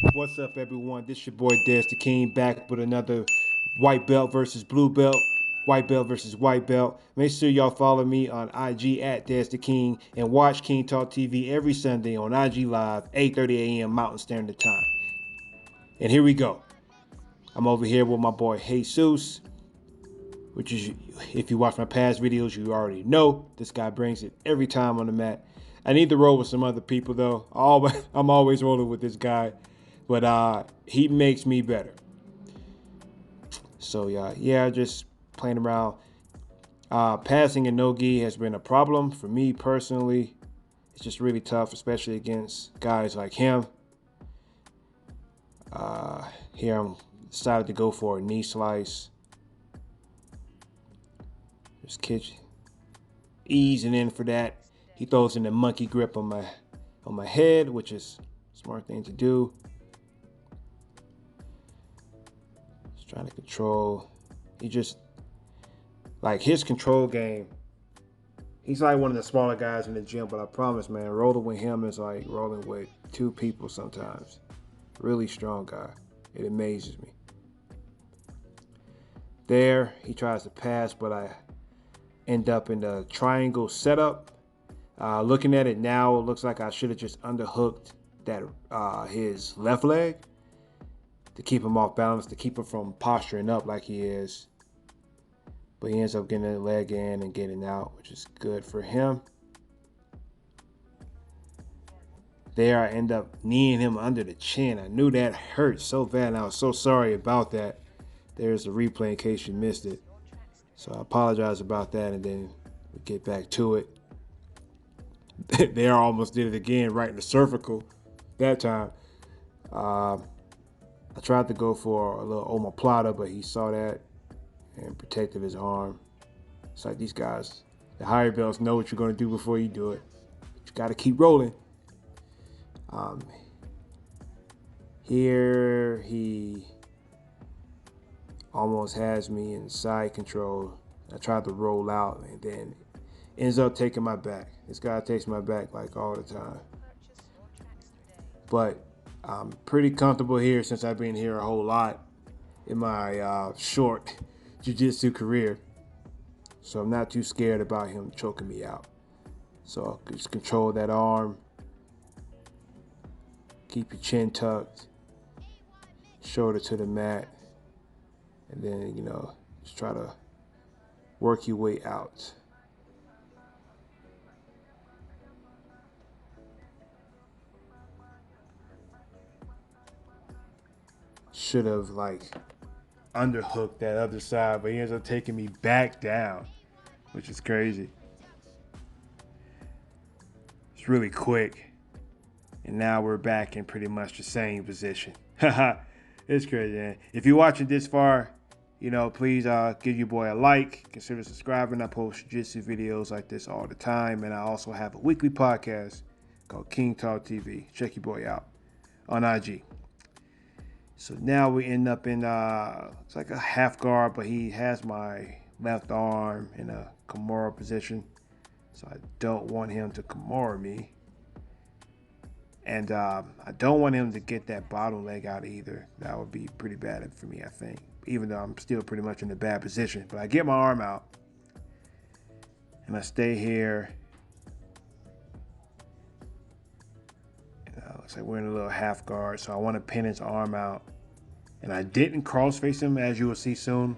What's up, everyone? This your boy Des the King back with another white belt versus blue belt, white belt versus white belt. Make sure y'all follow me on IG at Des the King and watch King Talk TV every Sunday on IG Live, 8:30 a.m. Mountain Standard Time. And here we go. I'm over here with my boy Jesus, which is, if you watch my past videos, you already know this guy brings it every time on the mat. I need to roll with some other people though. I'm always rolling with this guy, but he makes me better. So yeah, just playing around. Passing and no gi has been a problem for me personally. It's just really tough, especially against guys like him. Here I'm decided to go for a knee slice. Just easing in for that. He throws in the monkey grip on my head, which is a smart thing to do. Just trying to control. He just like his control game. He's like one of the smaller guys in the gym, but I promise, man, rolling with him is like rolling with two people sometimes. Really strong guy. It amazes me. There, he tries to pass, but I end up in the triangle setup. Looking at it now, it looks like I should have just underhooked that his left leg to keep him off balance, to keep him from posturing up like he is. But he ends up getting the leg in and getting out, which is good for him. There, I end up kneeing him under the chin. I knew that hurt so bad, and I was so sorry about that. There's a replay in case you missed it. So I apologize about that, and then we get back to it. There, I almost did it again, right in the cervical that time. I tried to go for a little omoplata, but he saw that and protected his arm. It's like these guys, the higher belts, know what you're going to do before you do it. You got to keep rolling. Here he almost has me in side control. I tried to roll out and then ends up taking my back. This guy takes my back like all the time. But I'm pretty comfortable here since I've been here a whole lot in my short jiu-jitsu career. So I'm not too scared about him choking me out. So I'll just control that arm. Keep your chin tucked. Shoulder to the mat. And then, just try to work your way out. Should have underhooked that other side, but he ends up taking me back down, which is crazy. It's really quick. And now we're back in pretty much the same position. It's crazy, man. If you're watching this far, please give your boy a like. Consider subscribing. I post jiu-jitsu videos like this all the time. And I also have a weekly podcast called King Talk TV. Check your boy out on IG. So now we end up in, it's like a half guard, but he has my left arm in a Kimura position. So I don't want him to Kimura me. And I don't want him to get that bottom leg out either. That would be pretty bad for me, I think. Even though I'm still pretty much in a bad position. But I get my arm out. And I stay here. Looks like we're in a little half guard. So I want to pin his arm out. And I didn't cross face him, as you will see soon.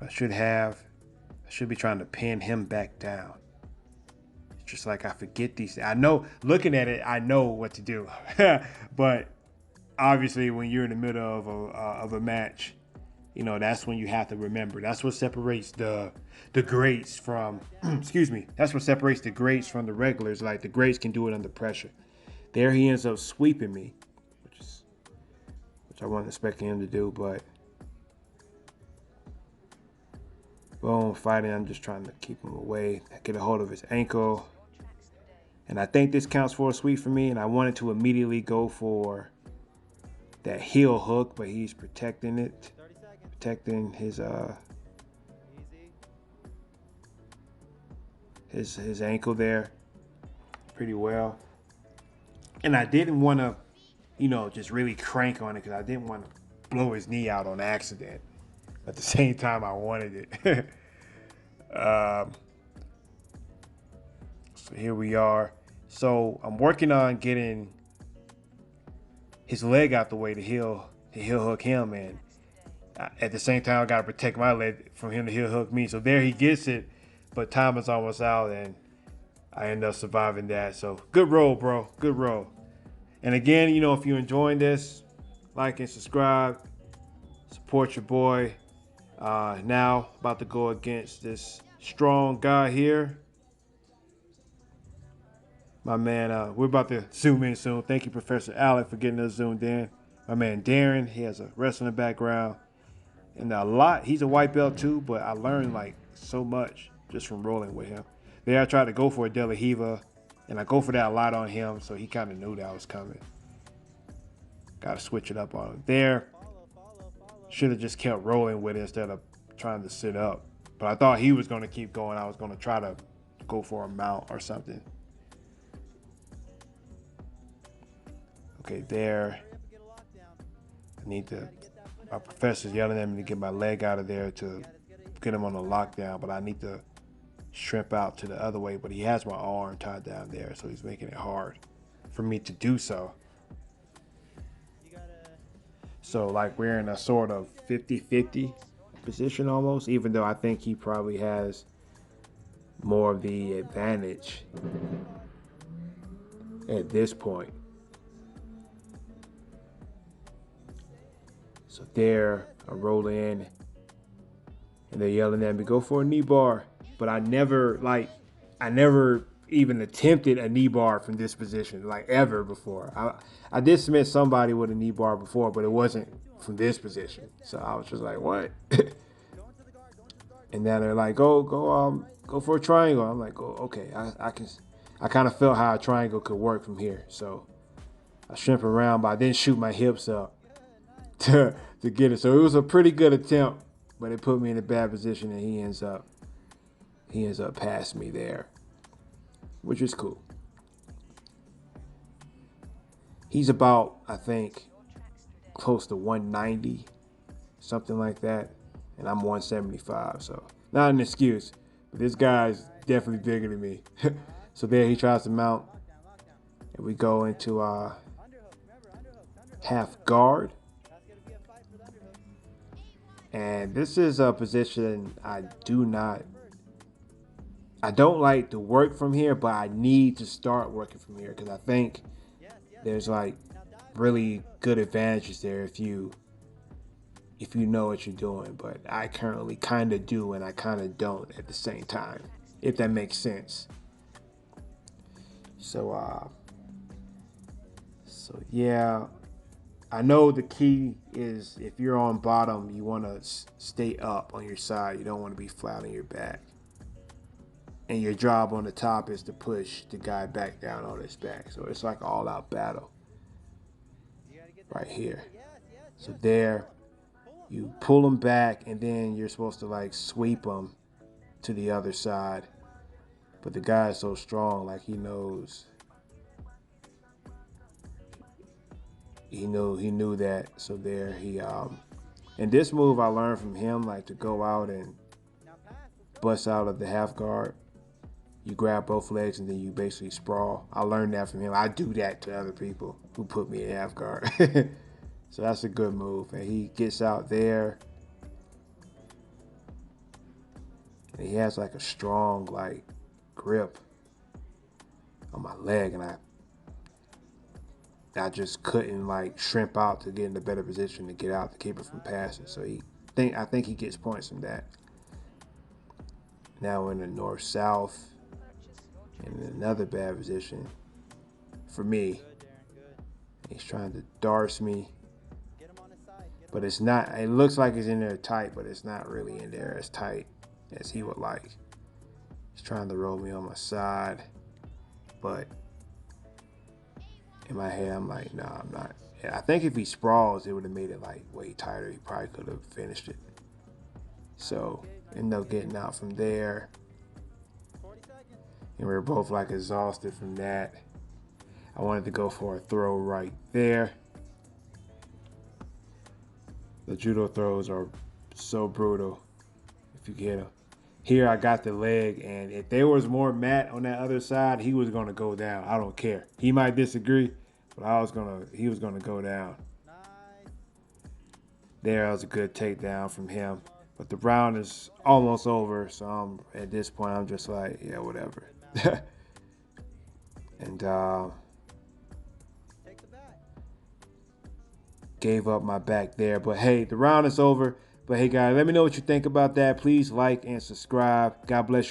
I should have. I should be trying to pin him back down. It's just like I forget these things. I know, looking at it, I know what to do. But obviously, when you're in the middle of a match, that's when you have to remember. That's what separates the greats from, excuse me, that's what separates the greats from the regulars. Like, the greats can do it under pressure. There he ends up sweeping me, which I wasn't expecting him to do, but boom, fighting. I'm just trying to keep him away, get a hold of his ankle. And I think this counts for a sweep for me, and I wanted to immediately go for that heel hook, but he's protecting it, protecting his ankle there pretty well. And I didn't want to you know, just really crank on it because I didn't want to blow his knee out on accident. At the same time, I wanted it. So here we are. So I'm working on getting his leg out the way to heel hook him, and at the same time, I got to protect my leg from him to heel hook me. So there he gets it, but time is almost out, and I end up surviving that. So good roll, bro. Good roll. And again, you know, if you're enjoying this, like and subscribe. Support your boy. Now about to go against this strong guy here. My man, we're about to zoom in soon. Thank you, Professor Alec, for getting us zoomed in. My man Darren, he has a wrestling background. And he's a white belt too, but I learned like so much just from rolling with him. There I tried to go for a De La Riva, and I go for that a lot on him, so he kind of knew that was coming. Got to switch it up on him. There, should have just kept rolling with it instead of trying to sit up. But I thought he was going to keep going. I was going to try to go for a mount or something. Okay, there. I need to. My professor's yelling at me to get my leg out of there to get him on a lockdown, but I need to shrimp out to the other way. But he has my arm tied down there, so he's making it hard for me to do so. So, like, we're in a sort of 50-50 position almost, even though I think he probably has more of the advantage at this point. So there, I roll in, and they're yelling at me, go for a knee bar. But I never even attempted a knee bar from this position, like ever before. I did submit somebody with a knee bar before, but it wasn't from this position. So I was just like, what? And then they're like, go for a triangle. I'm like, oh, okay, I kind of felt how a triangle could work from here. So I shrimp around, but I didn't shoot my hips up to get it. So it was a pretty good attempt, but it put me in a bad position, and he ends up past me there, which is cool. He's about, I think, close to 190, something like that, and I'm 175, so not an excuse, but this guy's definitely bigger than me. So there he tries to mount, and we go into half guard. And this is a position I don't like to work from here, but I need to start working from here because I think there's like really good advantages there if you know what you're doing. But I currently kind of do, and I kind of don't at the same time, if that makes sense. So yeah, I know the key is if you're on bottom, you want to stay up on your side. You don't want to be flat on your back. And your job on the top is to push the guy back down on his back. So it's like an all-out battle right here. So there, you pull him back, and then you're supposed to like sweep him to the other side. But the guy is so strong, like he knows. He knew that. So there and this move I learned from him, like to go out and bust out of the half guard. You grab both legs and then you basically sprawl. I learned that from him. I do that to other people who put me in half guard. So that's a good move. And he gets out there. And he has like a strong like grip on my leg, and I just couldn't like shrimp out to get in a better position to get out to keep it from passing. So I think he gets points from that. Now we're in the north-south, in another bad position for me. He's trying to darce me, but it's not. It looks like it's in there tight, but it's not really in there as tight as he would like. He's trying to roll me on my side, but in my head, I'm like, nah, I'm not. I think if he sprawls, it would have made it like way tighter. He probably could have finished it. So end up getting out from there. And we're both like exhausted from that. I wanted to go for a throw right there. The judo throws are so brutal if you get them. Here I got the leg, and if there was more mat on that other side, he was gonna go down. I don't care. He might disagree, but he was gonna go down. There was a good takedown from him. But the round is almost over, so at this point I'm just like, yeah, whatever. And gave up my back there. But hey, the round is over. But hey, guys, let me know what you think about that. Please like and subscribe. God bless you.